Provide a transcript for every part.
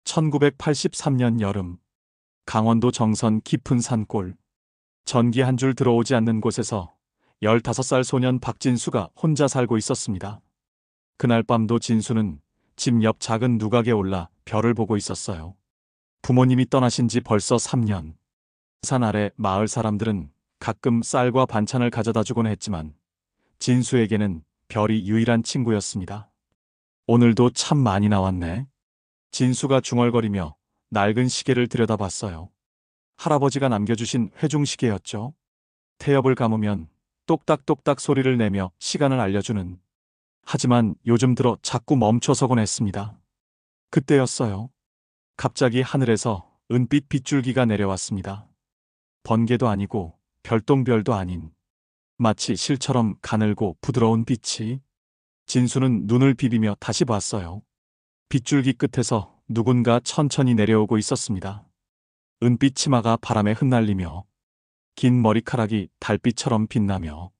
1983년 여름, 강원도 정선 깊은 산골, 전기 한 줄 들어오지 않는 곳에서 15살 소년 박진수가 혼자 살고 있었습니다. 그날 밤도 진수는 집 옆 작은 누각에 올라 별을 보고 있었어요. 부모님이 떠나신 지 벌써 3년. 산 아래 마을 사람들은 가끔 쌀과 반찬을 가져다 주곤 했지만 진수에게는 별이 유일한 친구였습니다. 오늘도 참 많이 나왔네. 진수가 중얼거리며 낡은 시계를 들여다봤어요. 할아버지가 남겨주신 회중시계였죠. 태엽을 감으면 똑딱똑딱 소리를 내며 시간을 알려주는. 하지만 요즘 들어 자꾸 멈춰서곤 했습니다. 그때였어요. 갑자기 하늘에서 은빛 빗줄기가 내려왔습니다. 번개도 아니고 별똥별도 아닌, 마치 실처럼 가늘고 부드러운 빛이. 진수는 눈을 비비며 다시 봤어요. 빗줄기 끝에서 누군가 천천히 내려오고 있었습니다. 은빛 치마가 바람에 흩날리며 긴 머리카락이 달빛처럼 빛나며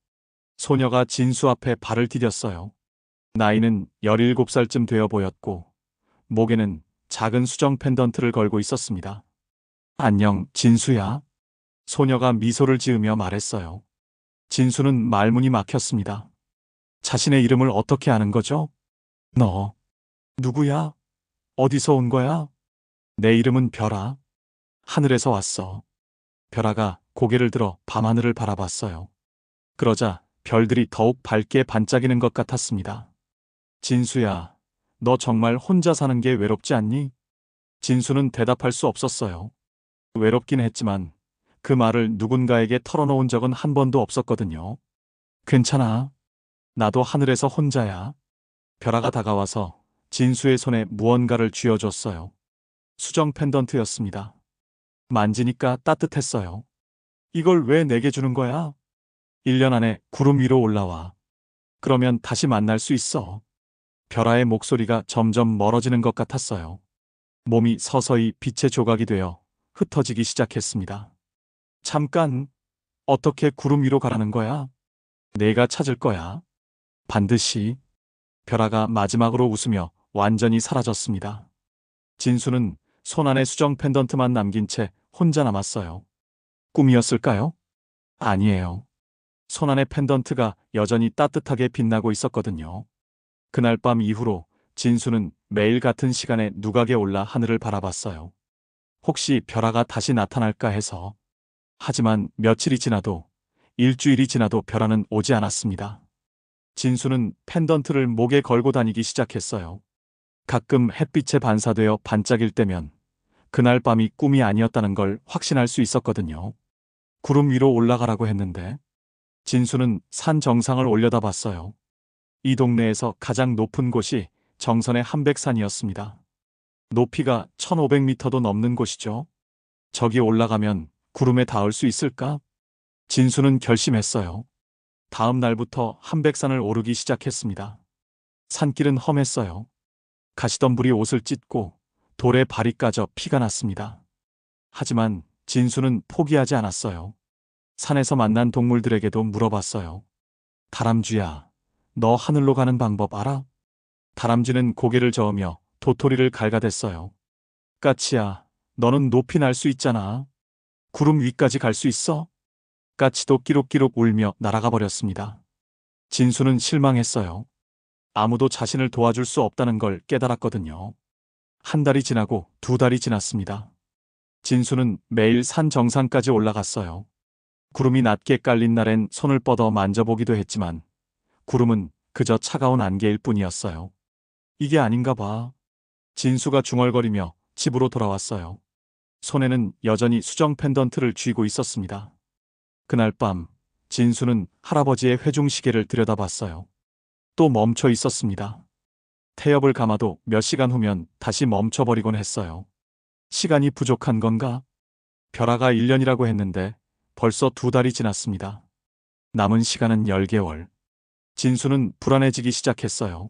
소녀가 진수 앞에 발을 디뎠어요. 나이는 17살쯤 되어 보였고 목에는 작은 수정 펜던트를 걸고 있었습니다. 안녕, 진수야. 소녀가 미소를 지으며 말했어요. 진수는 말문이 막혔습니다. 자신의 이름을 어떻게 아는 거죠? 너, 누구야? 어디서 온 거야? 내 이름은 별아. 하늘에서 왔어. 별아가 고개를 들어 밤하늘을 바라봤어요. 그러자 별들이 더욱 밝게 반짝이는 것 같았습니다. 진수야, 너 정말 혼자 사는 게 외롭지 않니? 진수는 대답할 수 없었어요. 외롭긴 했지만 그 말을 누군가에게 털어놓은 적은 한 번도 없었거든요. 괜찮아. 나도 하늘에서 혼자야. 별아가 다가와서 진수의 손에 무언가를 쥐어줬어요. 수정 펜던트였습니다. 만지니까 따뜻했어요. 이걸 왜 내게 주는 거야? 1년 안에 구름 위로 올라와. 그러면 다시 만날 수 있어. 별아의 목소리가 점점 멀어지는 것 같았어요. 몸이 서서히 빛의 조각이 되어 흩어지기 시작했습니다. 잠깐, 어떻게 구름 위로 가라는 거야? 내가 찾을 거야. 반드시. 별아가 마지막으로 웃으며 완전히 사라졌습니다. 진수는 손 안에 수정 펜던트만 남긴 채 혼자 남았어요. 꿈이었을까요? 아니에요. 손 안의 펜던트가 여전히 따뜻하게 빛나고 있었거든요. 그날 밤 이후로 진수는 매일 같은 시간에 누각에 올라 하늘을 바라봤어요. 혹시 별아가 다시 나타날까 해서. 하지만 며칠이 지나도, 일주일이 지나도 별아는 오지 않았습니다. 진수는 펜던트를 목에 걸고 다니기 시작했어요. 가끔 햇빛에 반사되어 반짝일 때면 그날 밤이 꿈이 아니었다는 걸 확신할 수 있었거든요. 구름 위로 올라가라고 했는데 진수는 산 정상을 올려다봤어요. 이 동네에서 가장 높은 곳이 정선의 한백산이었습니다. 높이가 1500m도 넘는 곳이죠. 저기 올라가면 구름에 닿을 수 있을까? 진수는 결심했어요. 다음 날부터 한백산을 오르기 시작했습니다. 산길은 험했어요. 가시덤불이 옷을 찢고 돌에 발이 까져 피가 났습니다. 하지만 진수는 포기하지 않았어요. 산에서 만난 동물들에게도 물어봤어요. 다람쥐야, 너 하늘로 가는 방법 알아? 다람쥐는 고개를 저으며 도토리를 갈가댔어요. 까치야, 너는 높이 날 수 있잖아. 구름 위까지 갈 수 있어? 까치도 끼룩끼룩 울며 날아가 버렸습니다. 진수는 실망했어요. 아무도 자신을 도와줄 수 없다는 걸 깨달았거든요. 한 달이 지나고 2달이 지났습니다. 진수는 매일 산 정상까지 올라갔어요. 구름이 낮게 깔린 날엔 손을 뻗어 만져보기도 했지만 구름은 그저 차가운 안개일 뿐이었어요. 이게 아닌가 봐. 진수가 중얼거리며 집으로 돌아왔어요. 손에는 여전히 수정 펜던트를 쥐고 있었습니다. 그날 밤 진수는 할아버지의 회중시계를 들여다봤어요. 또 멈춰 있었습니다. 태엽을 감아도 몇 시간 후면 다시 멈춰버리곤 했어요. 시간이 부족한 건가? 별아가 1년이라고 했는데 벌써 2달이 지났습니다. 남은 시간은 10개월. 진수는 불안해지기 시작했어요.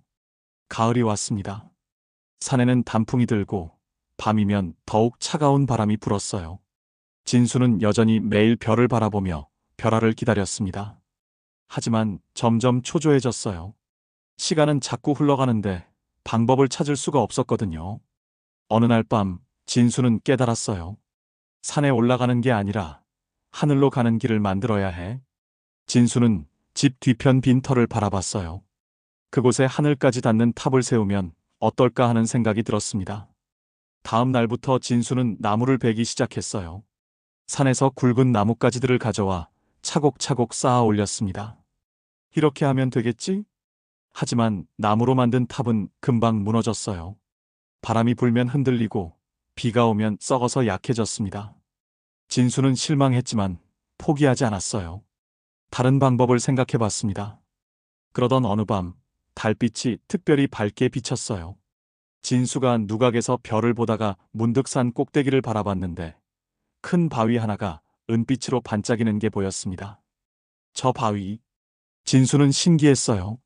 가을이 왔습니다. 산에는 단풍이 들고 밤이면 더욱 차가운 바람이 불었어요. 진수는 여전히 매일 별을 바라보며 별아를 기다렸습니다. 하지만 점점 초조해졌어요. 시간은 자꾸 흘러가는데 방법을 찾을 수가 없었거든요. 어느 날 밤 진수는 깨달았어요. 산에 올라가는 게 아니라 하늘로 가는 길을 만들어야 해. 진수는 집 뒤편 빈터를 바라봤어요. 그곳에 하늘까지 닿는 탑을 세우면 어떨까 하는 생각이 들었습니다. 다음 날부터 진수는 나무를 베기 시작했어요. 산에서 굵은 나뭇가지들을 가져와 차곡차곡 쌓아 올렸습니다. 이렇게 하면 되겠지? 하지만 나무로 만든 탑은 금방 무너졌어요. 바람이 불면 흔들리고 비가 오면 썩어서 약해졌습니다. 진수는 실망했지만 포기하지 않았어요. 다른 방법을 생각해 봤습니다. 그러던 어느 밤 달빛이 특별히 밝게 비쳤어요. 진수가 누각에서 별을 보다가 문득 산 꼭대기를 바라봤는데 큰 바위 하나가 은빛으로 반짝이는 게 보였습니다. 저 바위. 진수는 신기했어요.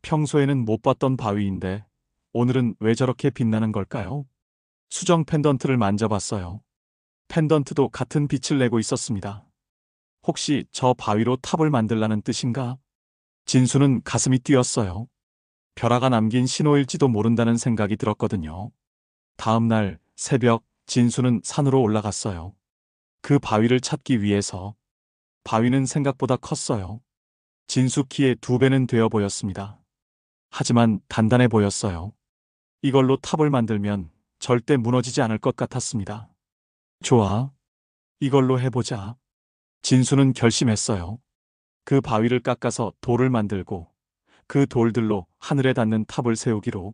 평소에는 못 봤던 바위인데 오늘은 왜 저렇게 빛나는 걸까요? 수정 펜던트를 만져봤어요. 펜던트도 같은 빛을 내고 있었습니다. 혹시 저 바위로 탑을 만들라는 뜻인가? 진수는 가슴이 뛰었어요. 벼라가 남긴 신호일지도 모른다는 생각이 들었거든요. 다음 날 새벽 진수는 산으로 올라갔어요. 그 바위를 찾기 위해서. 바위는 생각보다 컸어요. 진수 키의 2배는 되어 보였습니다. 하지만 단단해 보였어요. 이걸로 탑을 만들면 절대 무너지지 않을 것 같았습니다. 좋아. 이걸로 해보자. 진수는 결심했어요. 그 바위를 깎아서 돌을 만들고 그 돌들로 하늘에 닿는 탑을 세우기로.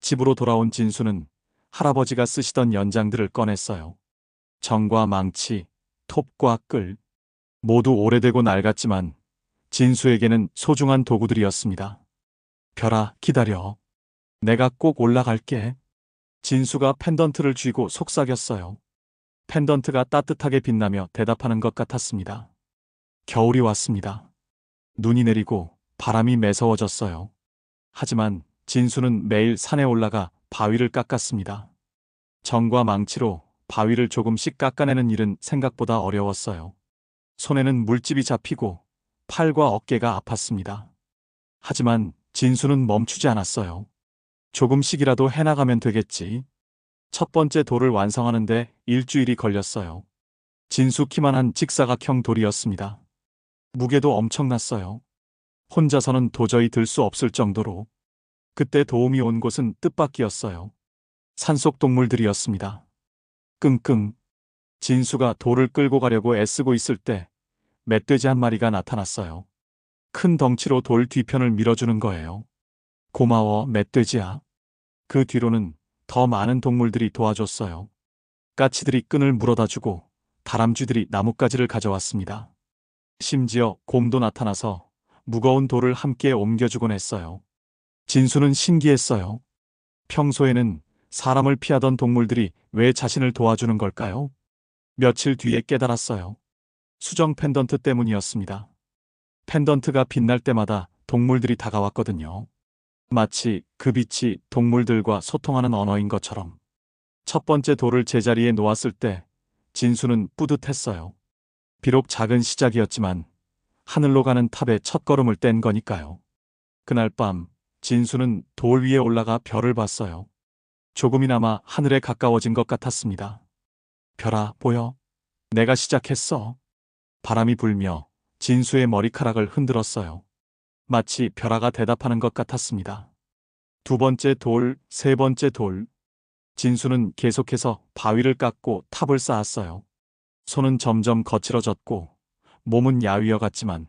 집으로 돌아온 진수는 할아버지가 쓰시던 연장들을 꺼냈어요. 정과 망치, 톱과 끌. 모두 오래되고 낡았지만 진수에게는 소중한 도구들이었습니다. 별아, 기다려. 내가 꼭 올라갈게. 진수가 펜던트를 쥐고 속삭였어요. 펜던트가 따뜻하게 빛나며 대답하는 것 같았습니다. 겨울이 왔습니다. 눈이 내리고 바람이 매서워졌어요. 하지만 진수는 매일 산에 올라가 바위를 깎았습니다. 정과 망치로 바위를 조금씩 깎아내는 일은 생각보다 어려웠어요. 손에는 물집이 잡히고 팔과 어깨가 아팠습니다. 하지만 진수는 멈추지 않았어요. 조금씩이라도 해나가면 되겠지. 첫 번째 돌을 완성하는데 일주일이 걸렸어요. 진수 키만한 직사각형 돌이었습니다. 무게도 엄청났어요. 혼자서는 도저히 들 수 없을 정도로. 그때 도움이 온 곳은 뜻밖이었어요. 산속 동물들이었습니다. 끙끙. 진수가 돌을 끌고 가려고 애쓰고 있을 때 멧돼지 한 마리가 나타났어요. 큰 덩치로 돌 뒤편을 밀어주는 거예요. 고마워, 멧돼지야. 그 뒤로는 더 많은 동물들이 도와줬어요. 까치들이 끈을 물어다주고 다람쥐들이 나뭇가지를 가져왔습니다. 심지어 곰도 나타나서 무거운 돌을 함께 옮겨주곤 했어요. 진수는 신기했어요. 평소에는 사람을 피하던 동물들이 왜 자신을 도와주는 걸까요? 며칠 뒤에 깨달았어요. 수정 펜던트 때문이었습니다. 펜던트가 빛날 때마다 동물들이 다가왔거든요. 마치 그 빛이 동물들과 소통하는 언어인 것처럼. 첫 번째 돌을 제자리에 놓았을 때 진수는 뿌듯했어요. 비록 작은 시작이었지만 하늘로 가는 탑의 첫걸음을 뗀 거니까요. 그날 밤 진수는 돌 위에 올라가 별을 봤어요. 조금이나마 하늘에 가까워진 것 같았습니다. 별아, 보여? 내가 시작했어. 바람이 불며 진수의 머리카락을 흔들었어요. 마치 벼라가 대답하는 것 같았습니다. 두 번째 돌, 세 번째 돌. 진수는 계속해서 바위를 깎고 탑을 쌓았어요. 손은 점점 거칠어졌고 몸은 야위어 갔지만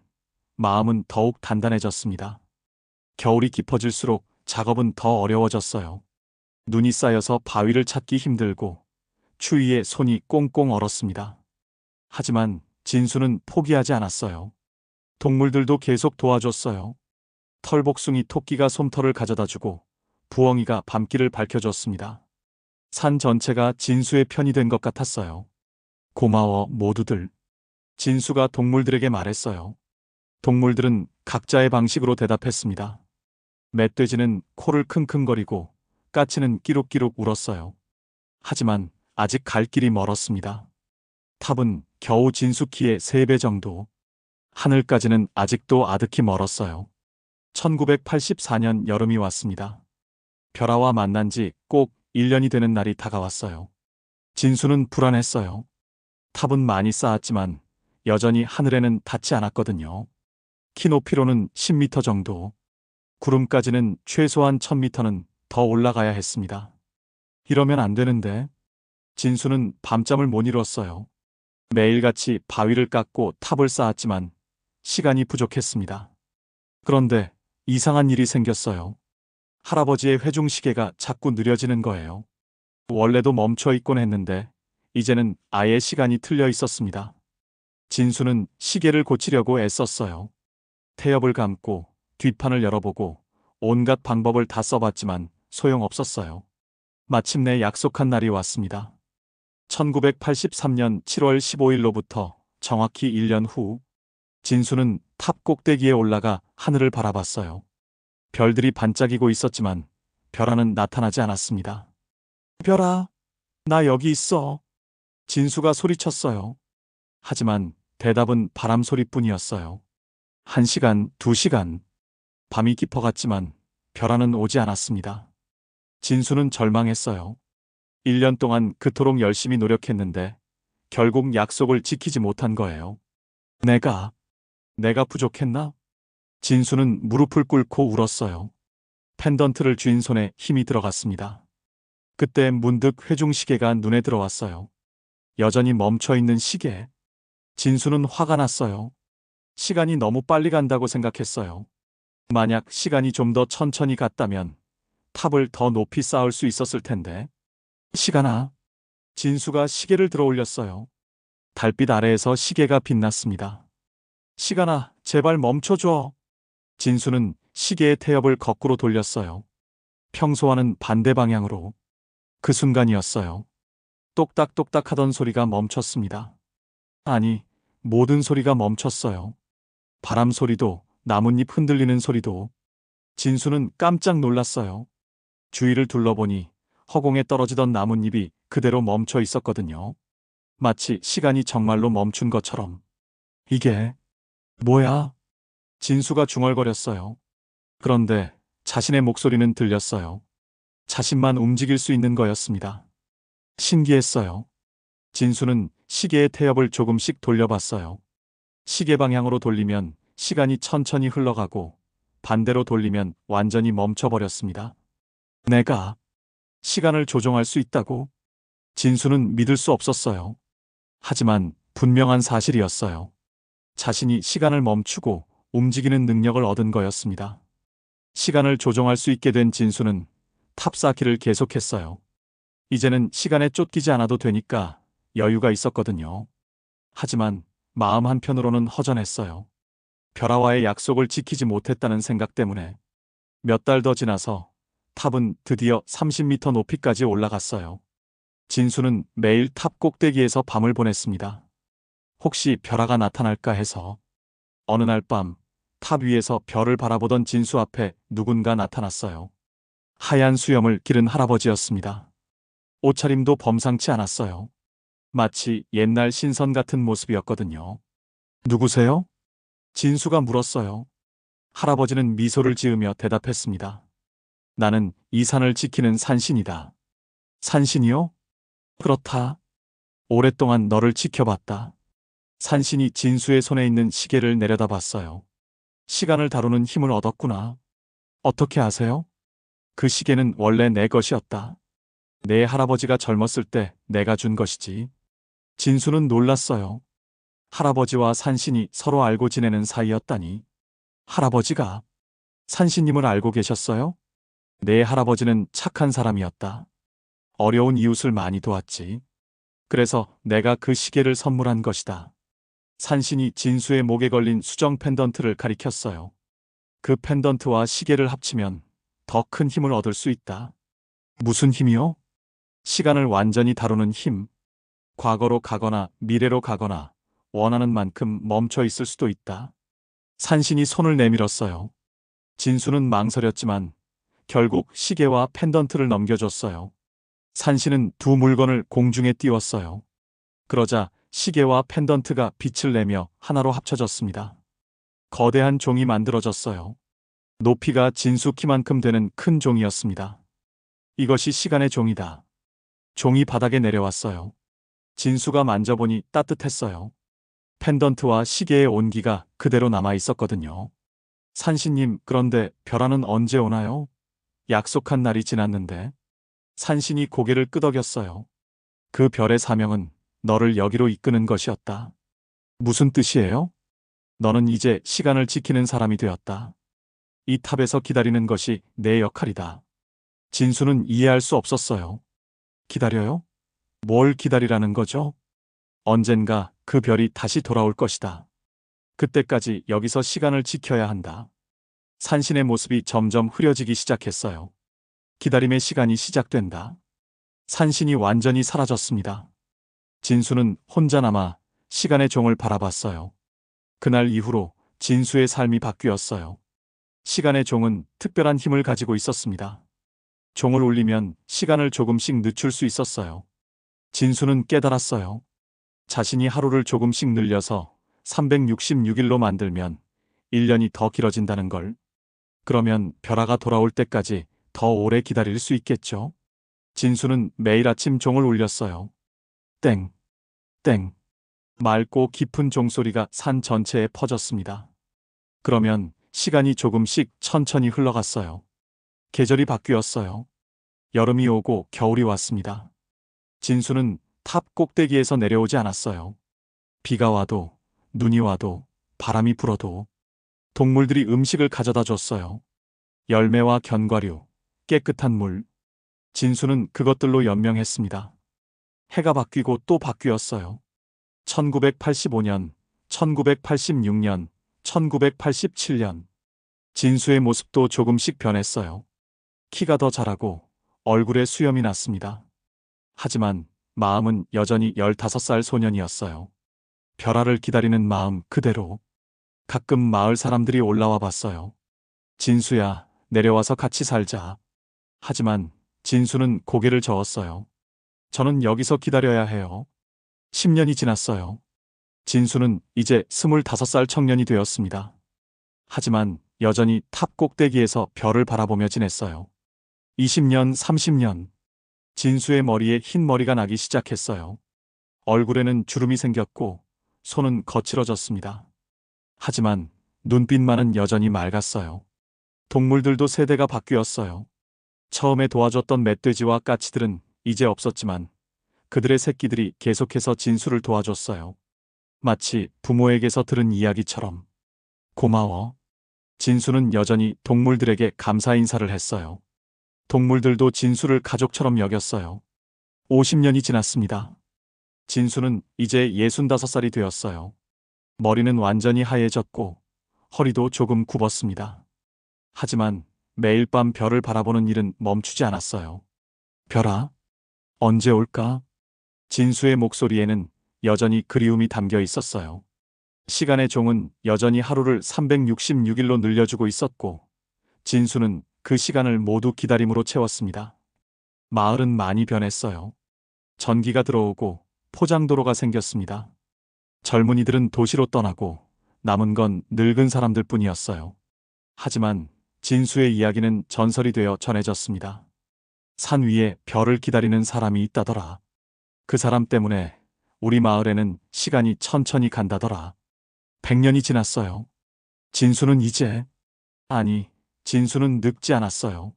마음은 더욱 단단해졌습니다. 겨울이 깊어질수록 작업은 더 어려워졌어요. 눈이 쌓여서 바위를 찾기 힘들고 추위에 손이 꽁꽁 얼었습니다. 하지만 진수는 포기하지 않았어요. 동물들도 계속 도와줬어요. 털복숭이 토끼가 솜털을 가져다주고 부엉이가 밤길을 밝혀줬습니다. 산 전체가 진수의 편이 된 것 같았어요. 고마워, 모두들. 진수가 동물들에게 말했어요. 동물들은 각자의 방식으로 대답했습니다. 멧돼지는 코를 킁킁거리고 까치는 끼룩끼룩 울었어요. 하지만 아직 갈 길이 멀었습니다. 탑은 겨우 진수 키의 3배 정도. 하늘까지는 아직도 아득히 멀었어요. 1984년 여름이 왔습니다. 벼라와 만난 지 꼭 1년이 되는 날이 다가왔어요. 진수는 불안했어요. 탑은 많이 쌓았지만 여전히 하늘에는 닿지 않았거든요. 키 높이로는 10m 정도, 구름까지는 최소한 1000m는 더 올라가야 했습니다. 이러면 안 되는데. 진수는 밤잠을 못 이뤘어요. 매일같이 바위를 깎고 탑을 쌓았지만 시간이 부족했습니다. 그런데 이상한 일이 생겼어요. 할아버지의 회중시계가 자꾸 느려지는 거예요. 원래도 멈춰 있곤 했는데 이제는 아예 시간이 틀려 있었습니다. 진수는 시계를 고치려고 애썼어요. 태엽을 감고 뒷판을 열어보고 온갖 방법을 다 써봤지만 소용없었어요. 마침내 약속한 날이 왔습니다. 1983년 7월 15일로부터 정확히 1년 후, 진수는 탑 꼭대기에 올라가 하늘을 바라봤어요. 별들이 반짝이고 있었지만 별하는 나타나지 않았습니다. 별아, 나 여기 있어. 진수가 소리쳤어요. 하지만 대답은 바람 소리뿐이었어요. 1시간, 2시간, 밤이 깊어갔지만 별하는 오지 않았습니다. 진수는 절망했어요. 1년 동안 그토록 열심히 노력했는데 결국 약속을 지키지 못한 거예요. 내가 부족했나? 진수는 무릎을 꿇고 울었어요. 펜던트를 쥔 손에 힘이 들어갔습니다. 그때 문득 회중시계가 눈에 들어왔어요. 여전히 멈춰있는 시계. 진수는 화가 났어요. 시간이 너무 빨리 간다고 생각했어요. 만약 시간이 좀 더 천천히 갔다면 탑을 더 높이 쌓을 수 있었을 텐데. 시간아. 진수가 시계를 들어 올렸어요. 달빛 아래에서 시계가 빛났습니다. 시간아, 제발 멈춰줘. 진수는 시계의 태엽을 거꾸로 돌렸어요. 평소와는 반대 방향으로. 그 순간이었어요. 똑딱똑딱 하던 소리가 멈췄습니다. 아니, 모든 소리가 멈췄어요. 바람 소리도, 나뭇잎 흔들리는 소리도. 진수는 깜짝 놀랐어요. 주위를 둘러보니 허공에 떨어지던 나뭇잎이 그대로 멈춰 있었거든요. 마치 시간이 정말로 멈춘 것처럼. 이게 뭐야? 진수가 중얼거렸어요. 그런데 자신의 목소리는 들렸어요. 자신만 움직일 수 있는 거였습니다. 신기했어요. 진수는 시계의 태엽을 조금씩 돌려봤어요. 시계 방향으로 돌리면 시간이 천천히 흘러가고 반대로 돌리면 완전히 멈춰버렸습니다. 내가 시간을 조종할 수 있다고? 진수는 믿을 수 없었어요. 하지만 분명한 사실이었어요. 자신이 시간을 멈추고 움직이는 능력을 얻은 거였습니다. 시간을 조종할 수 있게 된 진수는 탑 쌓기를 계속했어요. 이제는 시간에 쫓기지 않아도 되니까 여유가 있었거든요. 하지만 마음 한편으로는 허전했어요. 별아와의 약속을 지키지 못했다는 생각 때문에. 몇 달 더 지나서 탑은 드디어 30m 높이까지 올라갔어요. 진수는 매일 탑 꼭대기에서 밤을 보냈습니다. 혹시 별아가 나타날까 해서. 어느 날 밤, 탑 위에서 별을 바라보던 진수 앞에 누군가 나타났어요. 하얀 수염을 기른 할아버지였습니다. 옷차림도 범상치 않았어요. 마치 옛날 신선 같은 모습이었거든요. 누구세요? 진수가 물었어요. 할아버지는 미소를 지으며 대답했습니다. 나는 이 산을 지키는 산신이다. 산신이요? 그렇다. 오랫동안 너를 지켜봤다. 산신이 진수의 손에 있는 시계를 내려다봤어요. 시간을 다루는 힘을 얻었구나. 어떻게 아세요? 그 시계는 원래 내 것이었다. 내 할아버지가 젊었을 때 내가 준 것이지. 진수는 놀랐어요. 할아버지와 산신이 서로 알고 지내는 사이였다니. 할아버지가 산신님을 알고 계셨어요? 내 할아버지는 착한 사람이었다. 어려운 이웃을 많이 도왔지. 그래서 내가 그 시계를 선물한 것이다. 산신이 진수의 목에 걸린 수정 펜던트를 가리켰어요. 그 펜던트와 시계를 합치면 더 큰 힘을 얻을 수 있다. 무슨 힘이요? 시간을 완전히 다루는 힘. 과거로 가거나 미래로 가거나 원하는 만큼 멈춰 있을 수도 있다. 산신이 손을 내밀었어요. 진수는 망설였지만 결국 시계와 펜던트를 넘겨줬어요. 산신은 두 물건을 공중에 띄웠어요. 그러자 시계와 펜던트가 빛을 내며 하나로 합쳐졌습니다. 거대한 종이 만들어졌어요. 높이가 진수 키만큼 되는 큰 종이었습니다. 이것이 시간의 종이다. 종이 바닥에 내려왔어요. 진수가 만져보니 따뜻했어요. 펜던트와 시계의 온기가 그대로 남아 있었거든요. 산신님, 그런데 별아는 언제 오나요? 약속한 날이 지났는데. 산신이 고개를 끄덕였어요. 그 별의 사명은 너를 여기로 이끄는 것이었다. 무슨 뜻이에요? 너는 이제 시간을 지키는 사람이 되었다. 이 탑에서 기다리는 것이 내 역할이다. 진수는 이해할 수 없었어요. 기다려요? 뭘 기다리라는 거죠? 언젠가 그 별이 다시 돌아올 것이다. 그때까지 여기서 시간을 지켜야 한다. 산신의 모습이 점점 흐려지기 시작했어요. 기다림의 시간이 시작된다. 산신이 완전히 사라졌습니다. 진수는 혼자 남아 시간의 종을 바라봤어요. 그날 이후로 진수의 삶이 바뀌었어요. 시간의 종은 특별한 힘을 가지고 있었습니다. 종을 울리면 시간을 조금씩 늦출 수 있었어요. 진수는 깨달았어요. 자신이 하루를 조금씩 늘려서 366일로 만들면 1년이 더 길어진다는 걸. 그러면 별아가 돌아올 때까지 더 오래 기다릴 수 있겠죠? 진수는 매일 아침 종을 울렸어요. 땡, 땡. 맑고 깊은 종소리가 산 전체에 퍼졌습니다. 그러면 시간이 조금씩 천천히 흘러갔어요. 계절이 바뀌었어요. 여름이 오고 겨울이 왔습니다. 진수는 탑 꼭대기에서 내려오지 않았어요. 비가 와도, 눈이 와도, 바람이 불어도 동물들이 음식을 가져다 줬어요. 열매와 견과류, 깨끗한 물. 진수는 그것들로 연명했습니다. 해가 바뀌고 또 바뀌었어요. 1985년, 1986년, 1987년. 진수의 모습도 조금씩 변했어요. 키가 더 자라고 얼굴에 수염이 났습니다. 하지만 마음은 여전히 15살 소년이었어요. 별아를 기다리는 마음 그대로. 가끔 마을 사람들이 올라와 봤어요. 진수야, 내려와서 같이 살자. 하지만 진수는 고개를 저었어요. 저는 여기서 기다려야 해요. 10년이 지났어요. 진수는 이제 25살 청년이 되었습니다. 하지만 여전히 탑 꼭대기에서 별을 바라보며 지냈어요. 20년, 30년. 진수의 머리에 흰 머리가 나기 시작했어요. 얼굴에는 주름이 생겼고 손은 거칠어졌습니다. 하지만 눈빛만은 여전히 맑았어요. 동물들도 세대가 바뀌었어요. 처음에 도와줬던 멧돼지와 까치들은 이제 없었지만 그들의 새끼들이 계속해서 진수를 도와줬어요. 마치 부모에게서 들은 이야기처럼. 고마워. 진수는 여전히 동물들에게 감사 인사를 했어요. 동물들도 진수를 가족처럼 여겼어요. 50년이 지났습니다. 진수는 이제 65살이 되었어요. 머리는 완전히 하얘졌고 허리도 조금 굽었습니다. 하지만 매일 밤 별을 바라보는 일은 멈추지 않았어요. 별아, 언제 올까? 진수의 목소리에는 여전히 그리움이 담겨 있었어요. 시간의 종은 여전히 하루를 366일로 늘려주고 있었고 진수는 그 시간을 모두 기다림으로 채웠습니다. 마을은 많이 변했어요. 전기가 들어오고 포장도로가 생겼습니다. 젊은이들은 도시로 떠나고 남은 건 늙은 사람들 뿐이었어요. 하지만 진수의 이야기는 전설이 되어 전해졌습니다. 산 위에 별을 기다리는 사람이 있다더라. 그 사람 때문에 우리 마을에는 시간이 천천히 간다더라. 100년이 지났어요. 진수는 진수는 늙지 않았어요.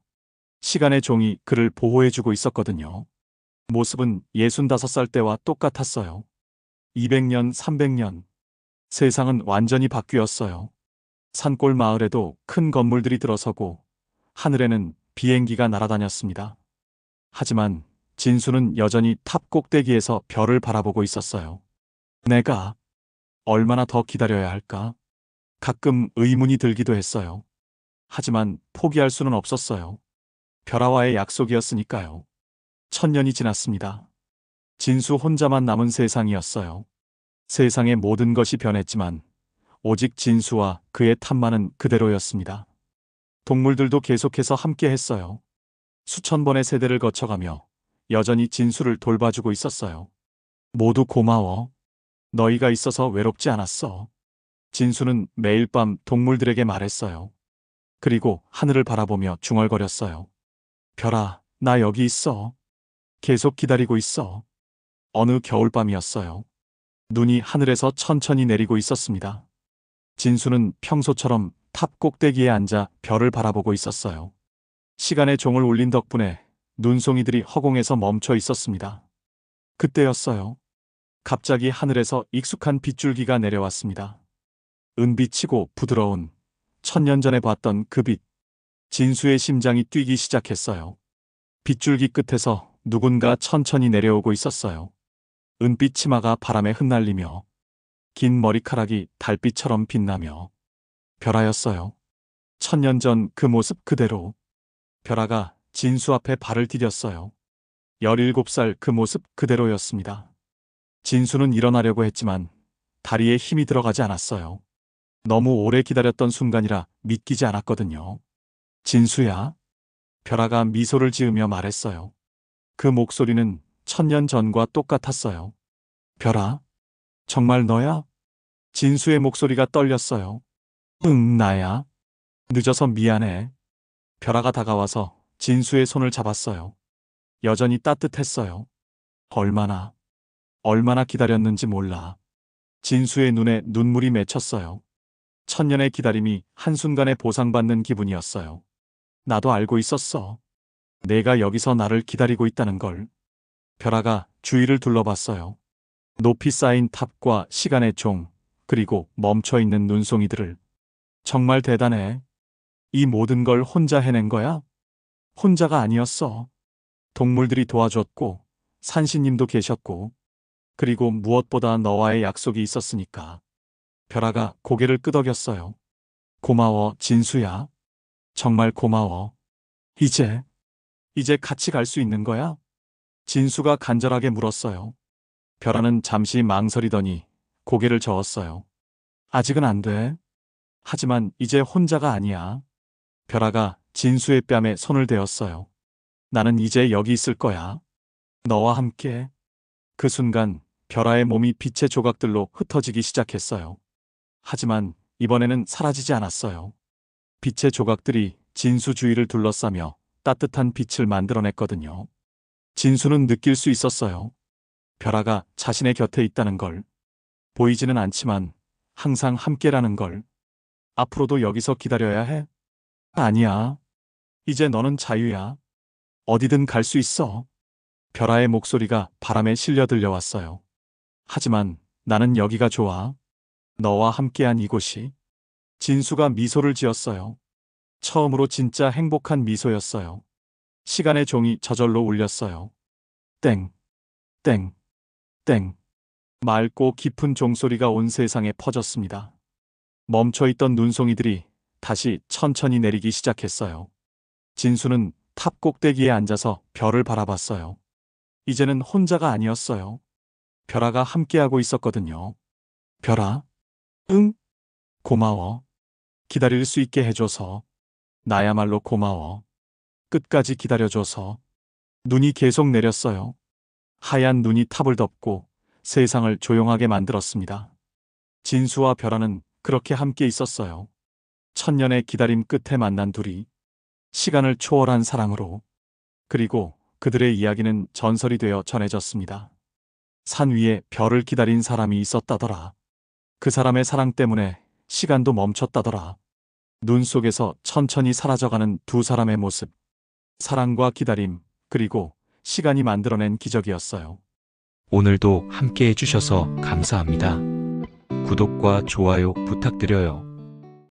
시간의 종이 그를 보호해주고 있었거든요. 모습은 65살 때와 똑같았어요. 200년, 300년. 세상은 완전히 바뀌었어요. 산골 마을에도 큰 건물들이 들어서고 하늘에는 비행기가 날아다녔습니다. 하지만 진수는 여전히 탑 꼭대기에서 별을 바라보고 있었어요. 내가 얼마나 더 기다려야 할까? 가끔 의문이 들기도 했어요. 하지만 포기할 수는 없었어요. 별아와의 약속이었으니까요. 1000년이 지났습니다. 진수 혼자만 남은 세상이었어요. 세상의 모든 것이 변했지만 오직 진수와 그의 탑만은 그대로였습니다. 동물들도 계속해서 함께 했어요. 수천 번의 세대를 거쳐가며 여전히 진수를 돌봐주고 있었어요. 모두 고마워. 너희가 있어서 외롭지 않았어. 진수는 매일 밤 동물들에게 말했어요. 그리고 하늘을 바라보며 중얼거렸어요. 별아, 나 여기 있어. 계속 기다리고 있어. 어느 겨울밤이었어요. 눈이 하늘에서 천천히 내리고 있었습니다. 진수는 평소처럼 탑 꼭대기에 앉아 별을 바라보고 있었어요. 시간의 종을 울린 덕분에 눈송이들이 허공에서 멈춰 있었습니다. 그때였어요. 갑자기 하늘에서 익숙한 빗줄기가 내려왔습니다. 은빛이고 부드러운 천년 전에 봤던 그 빛. 진수의 심장이 뛰기 시작했어요. 빗줄기 끝에서 누군가 천천히 내려오고 있었어요. 은빛 치마가 바람에 흩날리며 긴 머리카락이 달빛처럼 빛나며 별아였어요. 천년 전 그 모습 그대로. 별아가 진수 앞에 발을 디뎠어요. 17살 그 모습 그대로였습니다. 진수는 일어나려고 했지만 다리에 힘이 들어가지 않았어요. 너무 오래 기다렸던 순간이라 믿기지 않았거든요. 진수야? 별아가 미소를 지으며 말했어요. 그 목소리는 천년 전과 똑같았어요. 별아, 정말 너야? 진수의 목소리가 떨렸어요. 응, 나야. 늦어서 미안해. 별아가 다가와서 진수의 손을 잡았어요. 여전히 따뜻했어요. 얼마나 기다렸는지 몰라. 진수의 눈에 눈물이 맺혔어요. 천년의 기다림이 한순간에 보상받는 기분이었어요. 나도 알고 있었어. 내가 여기서 나를 기다리고 있다는 걸. 별아가 주위를 둘러봤어요. 높이 쌓인 탑과 시간의 종, 그리고 멈춰있는 눈송이들을. 정말 대단해. 이 모든 걸 혼자 해낸 거야? 혼자가 아니었어. 동물들이 도와줬고, 산신님도 계셨고, 그리고 무엇보다 너와의 약속이 있었으니까. 별아가 고개를 끄덕였어요. 고마워, 진수야. 정말 고마워. 이제 같이 갈 수 있는 거야? 진수가 간절하게 물었어요. 별아는 잠시 망설이더니 고개를 저었어요. 아직은 안 돼. 하지만 이제 혼자가 아니야. 별아가 진수의 뺨에 손을 대었어요. 나는 이제 여기 있을 거야. 너와 함께. 그 순간 별아의 몸이 빛의 조각들로 흩어지기 시작했어요. 하지만 이번에는 사라지지 않았어요. 빛의 조각들이 진수 주위를 둘러싸며 따뜻한 빛을 만들어냈거든요. 진수는 느낄 수 있었어요. 별아가 자신의 곁에 있다는 걸. 보이지는 않지만 항상 함께라는 걸. 앞으로도 여기서 기다려야 해? 아니야. 이제 너는 자유야. 어디든 갈 수 있어. 별아의 목소리가 바람에 실려 들려왔어요. 하지만 나는 여기가 좋아. 너와 함께한 이곳이. 진수가 미소를 지었어요. 처음으로 진짜 행복한 미소였어요. 시간의 종이 저절로 울렸어요. 땡, 땡, 땡. 맑고 깊은 종소리가 온 세상에 퍼졌습니다. 멈춰있던 눈송이들이 다시 천천히 내리기 시작했어요. 진수는 탑 꼭대기에 앉아서 별을 바라봤어요. 이제는 혼자가 아니었어요. 별아가 함께하고 있었거든요. 별아, 응? 고마워. 기다릴 수 있게 해줘서. 나야말로 고마워. 끝까지 기다려줘서. 눈이 계속 내렸어요. 하얀 눈이 탑을 덮고 세상을 조용하게 만들었습니다. 진수와 별아는 그렇게 함께 있었어요. 천년의 기다림 끝에 만난 둘이. 시간을 초월한 사랑으로. 그리고 그들의 이야기는 전설이 되어 전해졌습니다. 산 위에 별을 기다린 사람이 있었다더라. 그 사람의 사랑 때문에 시간도 멈췄다더라. 눈 속에서 천천히 사라져가는 두 사람의 모습. 사랑과 기다림, 그리고 시간이 만들어낸 기적이었어요. 오늘도 함께 해주셔서 감사합니다. 구독과 좋아요 부탁드려요.